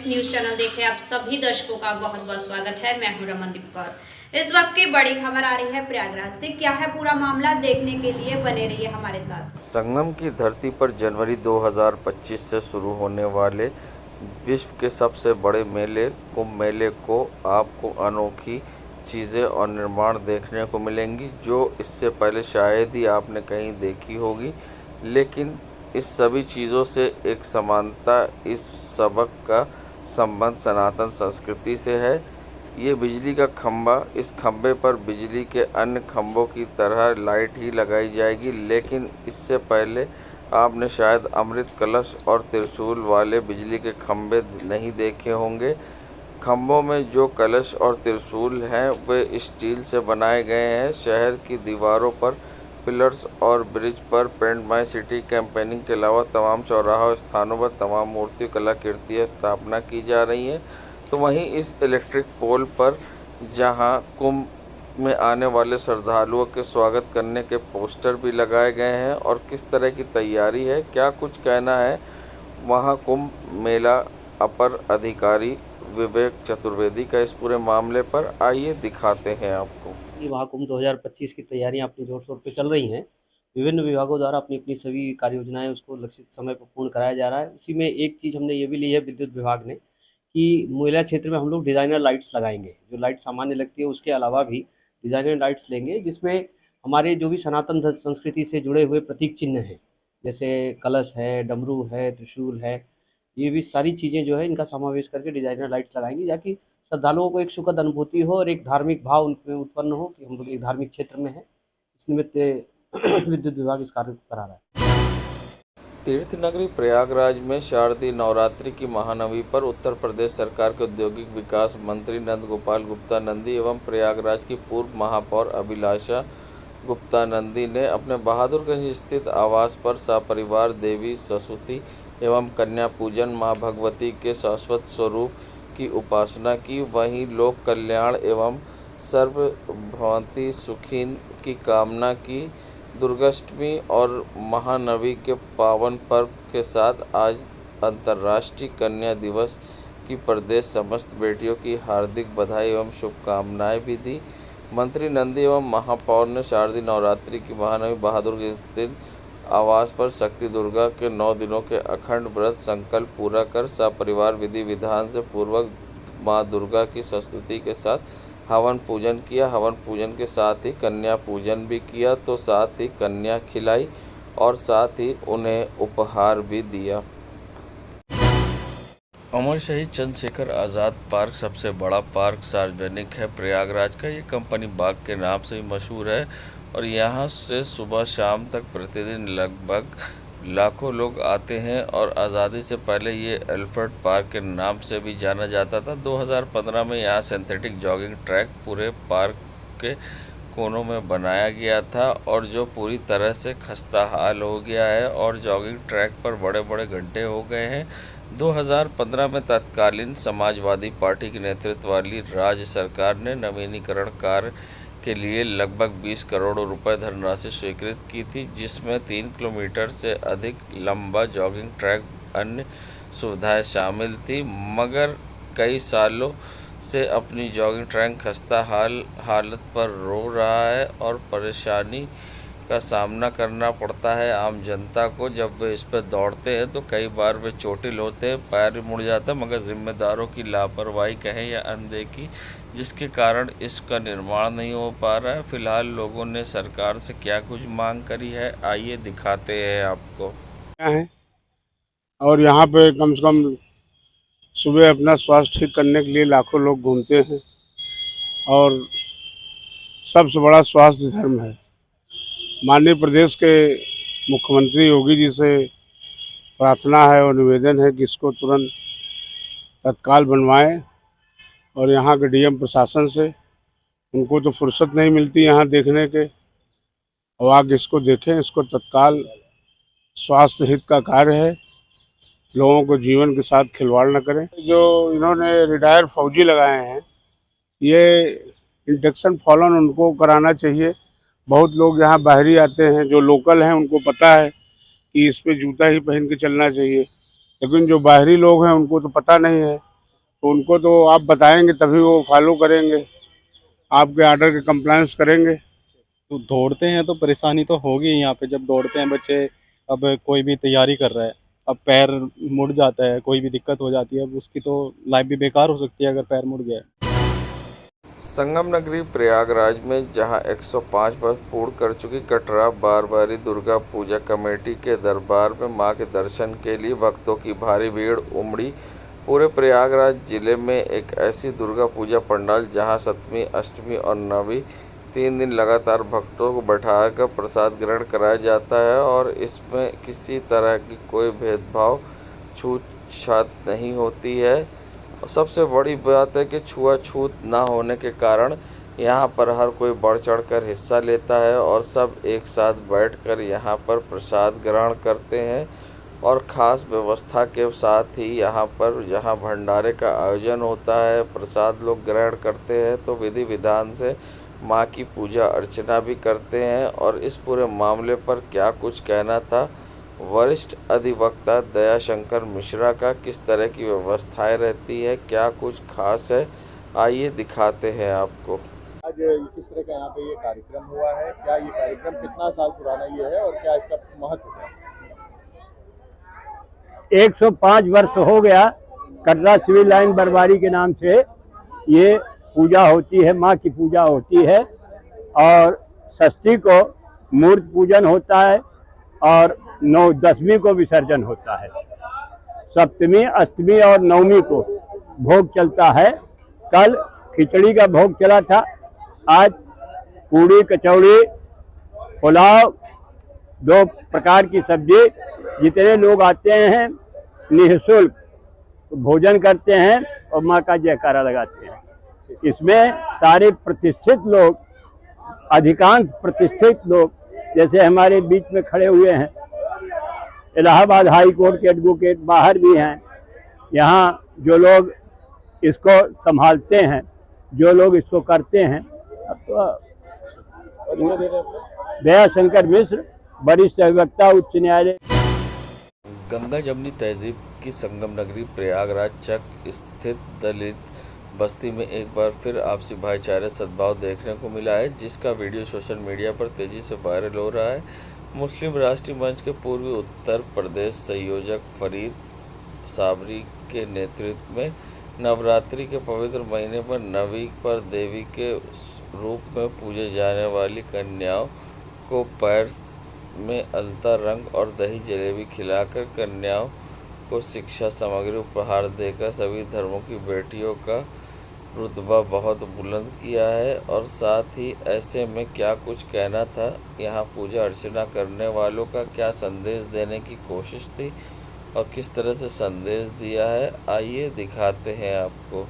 Friends, news channel देख रहे आप सभी दर्शकों का बहुत बहुत स्वागत है। मैं हूं रमनदीप कौर। इस वक्त की बड़ी खबर आ रही है प्रयागराज से। क्या है पूरा मामला, देखने के लिए बने रहिए हमारे साथ। संगम की धरती पर जनवरी 2025 से शुरू होने वाले विश्व के सबसे बड़े मेले कुंभ मेले को आपको अनोखी चीज़ें और निर्माण देखने को मिलेंगी जो इससे पहले शायद ही आपने कहीं देखी होगी। लेकिन इस सभी चीज़ों से एक समानता, इस सबक का संबंध सनातन संस्कृति से है। ये बिजली का खंभा, इस खंभे पर बिजली के अन्य खंभों की तरह लाइट ही लगाई जाएगी, लेकिन इससे पहले आपने शायद अमृत कलश और त्रिशूल वाले बिजली के खंभे नहीं देखे होंगे। खंभों में जो कलश और त्रिशूल हैं वे स्टील से बनाए गए हैं। शहर की दीवारों पर, पिलर्स और ब्रिज पर पेंट माई सिटी कैंपेनिंग के अलावा तमाम चौराहा स्थानों पर तमाम मूर्ति कलाकृतियाँ स्थापना की जा रही हैं। तो वहीं इस इलेक्ट्रिक पोल पर जहां कुंभ में आने वाले श्रद्धालुओं के स्वागत करने के पोस्टर भी लगाए गए हैं और किस तरह की तैयारी है, क्या कुछ कहना है वहां कुंभ मेला अपर अधिकारी विवेक चतुर्वेदी का इस पूरे मामले पर, आइए दिखाते हैं आपको। ये महाकुंभ 2025 की तैयारियां अपनी जोर शोर पे चल रही हैं। विभिन्न विभागों द्वारा अपनी अपनी सभी कार्य योजनाएं उसको लक्षित समय पर पूर्ण कराया जा रहा है। उसी में एक चीज़ हमने ये भी ली है विद्युत विभाग ने कि मेला क्षेत्र में हम लोग डिज़ाइनर लाइट्स लगाएंगे। जो लाइट सामान्य लगती है उसके अलावा भी डिज़ाइनर लाइट्स लेंगे, जिसमें हमारे जो भी सनातन संस्कृति से जुड़े हुए प्रतीक चिन्ह हैं, जैसे कलश है, डमरू है, त्रिशूल है, ये भी सारी चीज़ें जो है इनका समावेश करके डिज़ाइनर लाइट्स लगाएंगे, ताकि श्रद्धालुओं को एक सुखद अनुभूति हो और एक धार्मिक भाव उनमें उत्पन्न हो कि हम लोग एक धार्मिक क्षेत्र में हैं। इस निमित्त विद्युत विभाग इस कार्य को करा रहा है। तीर्थ नगरी प्रयागराज में शारदीय नवरात्रि की महानवमी पर उत्तर प्रदेश सरकार के औद्योगिक विकास मंत्री नंद गोपाल गुप्ता नंदी एवं प्रयागराज की पूर्व महापौर अभिलाषा गुप्ता नंदी ने अपने बहादुरगंज स्थित आवास पर सपरिवार देवी सरस्वती एवं कन्या पूजन, मां भगवती के शाश्वत स्वरूप की उपासना की। वहीं लोक कल्याण एवं सर्वभवंति सुखीन की कामना की। दुर्गाष्टमी और महानवमी के पावन पर्व के साथ आज अंतर्राष्ट्रीय कन्या दिवस की प्रदेश समस्त बेटियों की हार्दिक बधाई एवं शुभकामनाएं भी दी। मंत्री नंदी एवं महापौर ने शारदीय नवरात्रि की महानवमी बहादुरगंज स्थित आवास पर शक्ति दुर्गा के 9 दिनों के अखंड व्रत संकल्प पूरा कर सपरिवार विधि विधान से पूर्वक मां दुर्गा की संस्तुति के साथ हवन पूजन किया। हवन पूजन के साथ ही कन्या पूजन भी किया, तो साथ ही कन्या खिलाई और साथ ही उन्हें उपहार भी दिया। अमर शहीद चंद्रशेखर आज़ाद पार्क सबसे बड़ा पार्क सार्वजनिक है प्रयागराज का। ये कंपनी बाग के नाम से भी मशहूर है और यहाँ से सुबह शाम तक प्रतिदिन लगभग लाखों लोग आते हैं और आज़ादी से पहले ये एल्फ्रेड पार्क के नाम से भी जाना जाता था। 2015 में यहाँ सिंथेटिक जॉगिंग ट्रैक पूरे पार्क के कोनों में बनाया गया था और जो पूरी तरह से खस्ता हाल हो गया है और जॉगिंग ट्रैक पर बड़े बड़े गड्ढे हो गए हैं। 2015 में तत्कालीन समाजवादी पार्टी के नेतृत्व वाली राज्य सरकार ने नवीनीकरण कार्य के लिए लगभग 20 करोड़ रुपए धनराशि स्वीकृत की थी, जिसमें 3 किलोमीटर से अधिक लंबा जॉगिंग ट्रैक, अन्य सुविधाएं शामिल थी। मगर कई सालों से अपनी जॉगिंग ट्रैक खस्ता हालत पर रो रहा है और परेशानी का सामना करना पड़ता है आम जनता को। जब वे इस पर दौड़ते हैं तो कई बार वे चोटिल होते हैं, पैर भी मुड़ जाता है, मगर जिम्मेदारों की लापरवाही कहें या अनदेखी, जिसके कारण इसका निर्माण नहीं हो पा रहा है। फिलहाल लोगों ने सरकार से क्या कुछ मांग करी है, आइए दिखाते हैं आपको। क्या है और यहाँ पे कम से कम सुबह अपना स्वास्थ्य ठीक करने के लिए लाखों लोग घूमते हैं और सबसे बड़ा स्वास्थ्य धर्म है। माननीय प्रदेश के मुख्यमंत्री योगी जी से प्रार्थना है और निवेदन है कि इसको तुरंत तत्काल बनवाएं और यहाँ के डीएम प्रशासन से, उनको तो फुर्सत नहीं मिलती यहाँ देखने के, और आगे इसको देखें। इसको तत्काल, स्वास्थ्य हित का कार्य है, लोगों को जीवन के साथ खिलवाड़ न करें। जो इन्होंने रिटायर फौजी लगाए हैं, ये इंडक्शन फॉलोन उनको कराना चाहिए। बहुत लोग यहाँ बाहरी आते हैं, जो लोकल हैं उनको पता है कि इस पे जूता ही पहन के चलना चाहिए, लेकिन जो बाहरी लोग हैं उनको तो पता नहीं है। तो उनको तो आप बताएंगे तभी वो फॉलो करेंगे, आपके आर्डर के कंप्लायंस करेंगे। तो दौड़ते हैं तो परेशानी तो होगी यहाँ पे। जब दौड़ते हैं बच्चे, अब कोई भी तैयारी कर रहा है, अब पैर मुड़ जाता है, कोई भी दिक्कत हो जाती है, अब उसकी तो लाइफ भी बेकार हो सकती है अगर पैर मुड़ गया। संगम नगरी प्रयागराज में जहां 105 वर्ष पूर्ण कर चुकी कटरा बारबारी दुर्गा पूजा कमेटी के दरबार में मां के दर्शन के लिए भक्तों की भारी भीड़ उमड़ी। पूरे प्रयागराज जिले में एक ऐसी दुर्गा पूजा पंडाल जहां सप्तमी, अष्टमी और नवमी 3 दिन लगातार भक्तों को बैठाकर प्रसाद ग्रहण कराया जाता है और इसमें किसी तरह की कोई भेदभाव छूत-छात नहीं होती है। सबसे बड़ी बात है कि छुआछूत ना होने के कारण यहाँ पर हर कोई बढ़ चढ़कर हिस्सा लेता है और सब एक साथ बैठकर यहाँ पर प्रसाद ग्रहण करते हैं और ख़ास व्यवस्था के साथ ही यहाँ पर जहाँ भंडारे का आयोजन होता है, प्रसाद लोग ग्रहण करते हैं तो विधि विधान से माँ की पूजा अर्चना भी करते हैं। और इस पूरे मामले पर क्या कुछ कहना था वरिष्ठ अधिवक्ता दयाशंकर मिश्रा का, किस तरह की व्यवस्थाएं रहती है, क्या कुछ खास है, आइए दिखाते हैं आपको। आज किस तरह का यहाँ पे ये कार्यक्रम हुआ है, क्या ये कार्यक्रम कितना साल पुराना ये है और क्या इसका महत्व है? 105 वर्ष हो गया कटरा सिविल लाइन बरबारी के नाम से ये पूजा होती है, माँ की पूजा होती है। और षष्ठी को मूर्ति पूजन होता है और 9-10वीं को विसर्जन होता है। सप्तमी, अष्टमी और नवमी को भोग चलता है। कल खिचड़ी का भोग चला था, आज पूड़ी, कचौड़ी, पुलाव, 2 प्रकार की सब्जी, जितने लोग आते हैं निःशुल्क भोजन करते हैं और माँ का जयकारा लगाते हैं। इसमें सारे प्रतिष्ठित लोग, अधिकांश प्रतिष्ठित लोग जैसे हमारे बीच में खड़े हुए हैं, इलाहाबाद हाई कोर्ट के एडवोकेट बाहर भी हैं, यहाँ जो लोग इसको संभालते हैं, जो लोग इसको करते हैं, अब तो दयाशंकर मिश्र, वरिष्ठ अधिवक्ता, उच्च न्यायालय। गंगा जमनी तहजीब की संगम नगरी प्रयागराज चक स्थित दलित बस्ती में एक बार फिर आपसी भाईचारे सद्भाव देखने को मिला है, जिसका वीडियो सोशल मीडिया पर तेजी से वायरल हो रहा है। मुस्लिम राष्ट्रीय मंच के पूर्वी उत्तर प्रदेश संयोजक फरीद साबरी के नेतृत्व में नवरात्रि के पवित्र महीने पर नवी पर देवी के रूप में पूजे जाने वाली कन्याओं को पैर में अलता रंग और दही जलेबी खिलाकर कन्याओं को शिक्षा सामग्री उपहार देकर सभी धर्मों की बेटियों का रुतबा बहुत बुलंद किया है। और साथ ही ऐसे में क्या कुछ कहना था, यहाँ पूजा अर्चना करने वालों का क्या संदेश देने की कोशिश थी और किस तरह से संदेश दिया है, आइए दिखाते हैं आपको।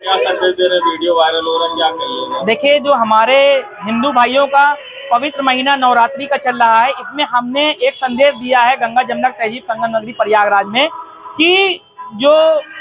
क्या संदेश दे रहे, वीडियो वायरल हो रहा है, क्या कहिए? देखिए, जो हमारे हिंदू भाइयों का पवित्र महीना नवरात्रि का चल रहा है, इसमें हमने एक संदेश दिया है गंगा जमुना तहजीब संगम नगरी प्रयागराज में कि जो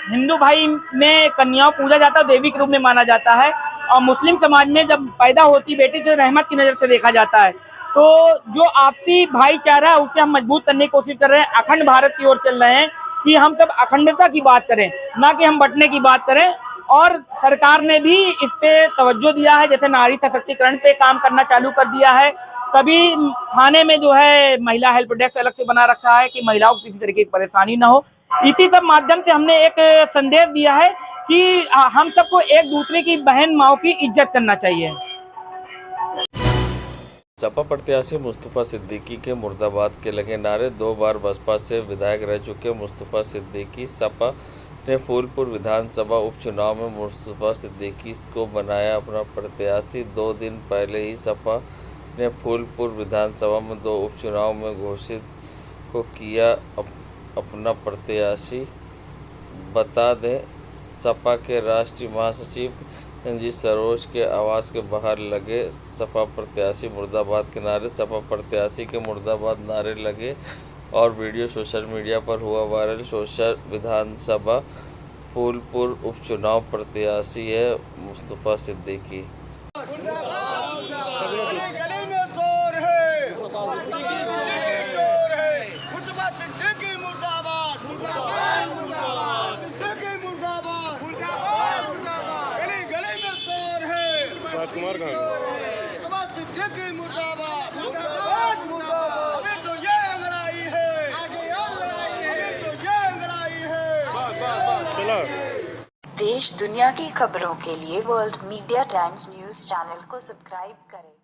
हिंदू भाई में कन्याओं पूजा जाता है देवी के रूप में माना जाता है और मुस्लिम समाज में जब पैदा होती बेटी तो रहमत की नज़र से देखा जाता है। तो जो आपसी भाईचारा है उसे हम मजबूत करने की कोशिश कर रहे हैं, अखंड भारत की ओर चल रहे हैं कि हम सब अखंडता की बात करें, ना कि हम बंटने की बात करें। और सरकार ने भी इस पे तवज्जो दिया है, जैसे नारी सशक्तिकरण पे काम करना चालू कर दिया है। सभी थाने में जो है महिला हेल्प डेस्क अलग से बना रखा है कि महिलाओं को किसी तरीके की परेशानी ना हो। इसी सब माध्यम से हमने एक संदेश दिया है कि हम सबको एक दूसरे की बहन माओ की इज्जत करना चाहिए। सपा प्रत्याशी मुस्तफ़ा सिद्दीकी के मुर्दाबाद के लगे नारे। 2 बार बसपा से विधायक रह चुके मुस्तफ़ा सिद्दीकी सपा ने फूलपुर विधानसभा उपचुनाव में मुस्तफ़ा सिद्दीकी को बनाया अपना प्रत्याशी। 2 दिन पहले ही सपा ने फूलपुर विधानसभा में 2 उपचुनाव में घोषित को किया अपना प्रत्याशी। बता दें, सपा के राष्ट्रीय महासचिव रंजीत सरोज के आवास के बाहर लगे सपा प्रत्याशी मुर्दाबाद के नारे, सपा प्रत्याशी के मुर्दाबाद नारे लगे और वीडियो सोशल मीडिया पर हुआ वायरल। सोशल विधानसभा फूलपुर उपचुनाव प्रत्याशी है मुस्तफ़ा सिद्दीकी। राजकुमार चलो। देश दुनिया की खबरों के लिए world media times news channel को सब्सक्राइब करें।